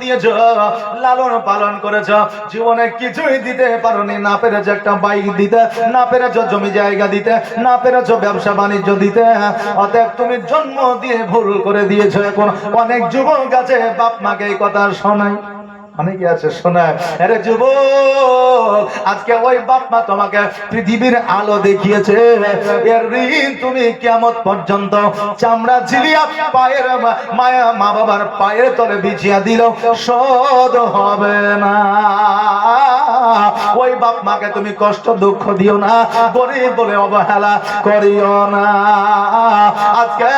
দিয়েছ, লালন পালন করেছ, জীবনে কিছুই দিতে পারোনি। না পেরেছ একটা বাইক দিতে, না পেরেছ জমি জায়গা দিতে, না পেরেছ ব্যবসা বাণিজ্য দিতে। অতএব তুমি জন্ম দিয়ে ভুল করে দিয়েছো। এখন অনেক যুবক আছে বাপ মাকে এই কথা শোনায়, অনেকে আছে শোনায়। আরে যুবক, আজকে ওই বাপ মা তোমাকে পৃথিবীর আলো দেখিয়েছে, এর ঋণ তুমি কিয়ামত পর্যন্ত চামড়া ঝিলিয়া পায়ের মায়া মা বাবার পায়ের তলে বিছিয়া দিল, শোধ হবে না। ওই বাপ মাকে তুমি কষ্ট দুঃখ দিও না, গরিব বলে অবহেলা করিও না। আজকে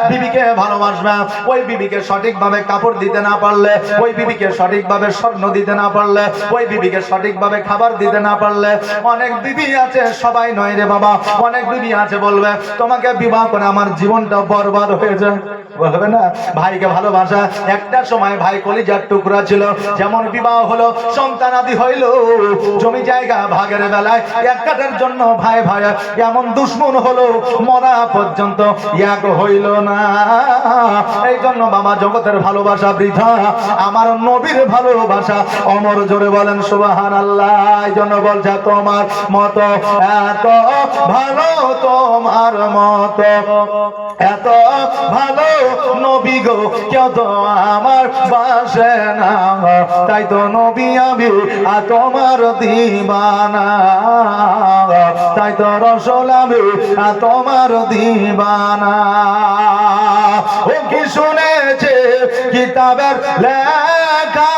বিবিকে ভালোবাসবে, ওই বিবিকে সঠিকভাবে কাপড় দিতে না পারলে, ওই বিবিকে সঠিকভাবে স্বর্ণ দিতে না পারলে, ওই বিবিকে সঠিকভাবে খাবার দিতে না পারলে, অনেক বিবি আছে, সবাই নয় রে বাবা, অনেক বিবি আছে বলবে তোমাকে বিবাহ করে আমার জীবনটা বরবাদ হয়ে যায়, বলবে না? ভাইকে ভালোবাসা, একটা সময় ভাই কলিজার টুকরা ছিল, যেমন বিবাহ হলো, সন্তান আদি হইল, জমি জায়গা ভাগের বেলায় এক কাঠের জন্য ভাই ভাই এমন দুশ্মন হলো, মরা পর্যন্ত এক হইল না। এই জন্য বাবা, জগতের ভালোবাসা বৃথা, আমার নবীর ভালোবাসা অমর। জোরে বলেন সুবহানাল্লাহ। এই জন্য বলছে তোমার মত এত ভালো, তোমার মত এত ভালো নবী গো কেউ তো আমার বাসে না, তাই তো নবী আমি তোমার দিবানা, তাই তো রসুল আমি তোমার দিবানা। ও কি শুনেছে কিতাবের লেখা,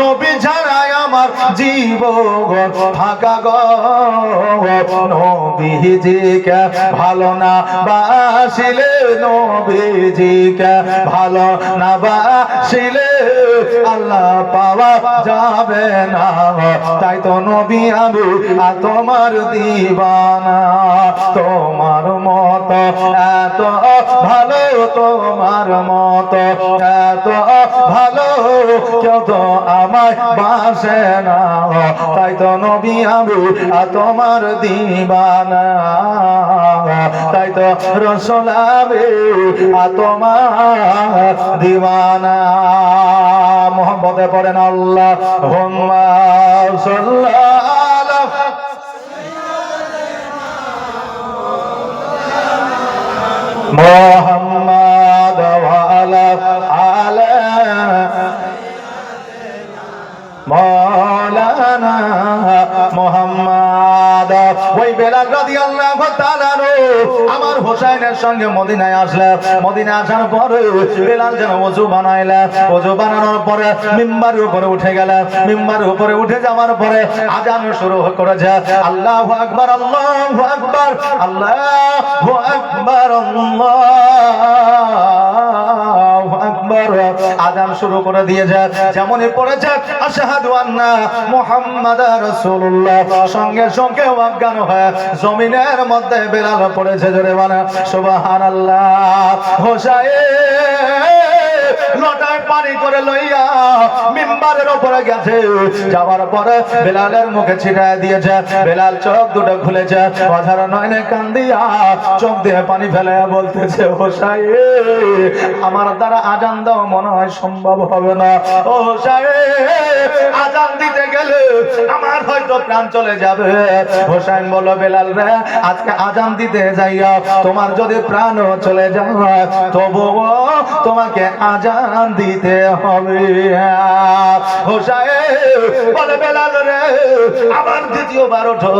নবী ছাড়াই আমার জীবন থাকা গো, নবীজিকে ভালো না বাসিলে, নবীজিকে ভালো না বাসিলে আল্লাহ পাওয়া যাবে না, তাই তো নবী আমি তোমার দিবানা। তোমার মত এত ভালো, তোমার মত এত ভালো কেউ তো আমায় বাসে না, তাই তো নবী আমি তোমার দিবানা, তাই তো রসুল আমি তোমার দিবানা। মোহাম্মদে পড়েন আল্লাহুম্মা সাল্লাল্লাহু মুহাম্মাদ ওয়া আলা আলি মাওলানা মুহাম্মদ। ওই বেলাল রাদিয়াল্লাহু তাআলা আমার হোসেনের সঙ্গে মদিনায় আসলেন। মদিনায় আসার পরে বেলাল যেন ওযু বানাইলেন, ওযু বানানোর পরে মিম্বারের উপরে উঠে গেলেন। মিম্বারের উপরে উঠে যাওয়ার পরে আযান শুরু করেছে, আল্লাহু আকবার, আল্লাহু আকবার, আল্লাহু আকবার, আল্লাহু আকবার। আযান শুরু করে দিয়েছে, যেমনই পড়েছে আশহাদু আন্না মুহাম্মাদার রাসূলুল্লাহ, সঙ্গে সঙ্গে অজ্ঞান হয়ে জমিনের মধ্যে বেলাল পড়েছে। জোরে বলেন সুবহানাল্লাহ। হোসাইন লটায় পানি করে লইয়া মিম্বারের উপরে গেছে, যাওয়ার পরে বেলালের মুখে ছিটায় দিয়েছে। বেলাল চোখ দুটো খুলেছে, অঝার নয়নে কান্দিয়া চোখ দিয়ে পানি ফেলে বলতেছে, হোসাইন আমার দ্বারা আজান দাও মনে হয় সম্ভব হবে না। ও হোসাইন, আজান দিতে গেলে আমার হয়তো প্রাণ চলে যাবে। হোসাইন বলল, বেলাল রে, আজকে আজান দিতে যাইয়া তোমার যদি প্রাণও চলে যায় তবুও তোমাকে আজান দিতে হবে। হোসাইন বলে, বেলাল রে, আবার দ্বিতীয়বার ওঠো,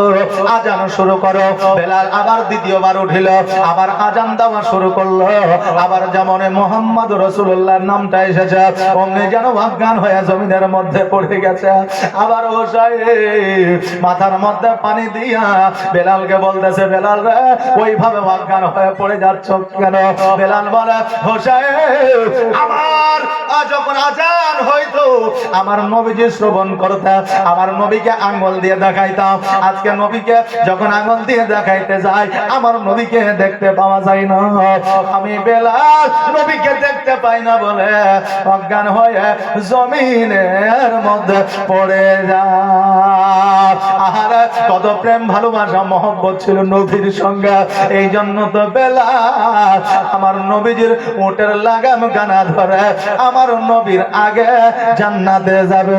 আজান শুরু করো। বেলাল আবার দ্বিতীয়বার উঠিল, আবার আজান দেওয়া শুরু করলো। আবার যেমন মুহাম্মদ রাসূলুল্লাহর নামটা এসেছে, অমনি যেন অজ্ঞান হয়ে জমিনের মধ্যে পড়ে গেছে। আবার হোসাইন মাথার মধ্যে পানি দিয়া বেলালকে বলতেছে, বেলাল রে, ওইভাবে অজ্ঞান হয়ে পড়ে যাচ্ছ কেন? বেলাল বলে, হোসাইন আমার ফজর যখন আজান হইতো আমার নবীজি শ্রবণ করতে, আমার নবীকে আঙ্গুল দিয়ে দেখাইতাম। আজকে নবীকে যখন আঙ্গুল দিয়ে দেখাইতে যাই আমার নবীকে দেখতে পাওয়া যায় না। আমি বেলাল নবীকে দেখতে পাই না বলে অজ্ঞান হয়ে জমিনের মধ্যে পড়ে যায়। আর কত প্রেম ভালোবাসা মহব্বত ছিল নবীর সঙ্গে, এই জন্য তো বেলাল আমার নবীজির উটের লাগাম গানা ধরে আমার নবীর আগে জান্নাতে যাবে।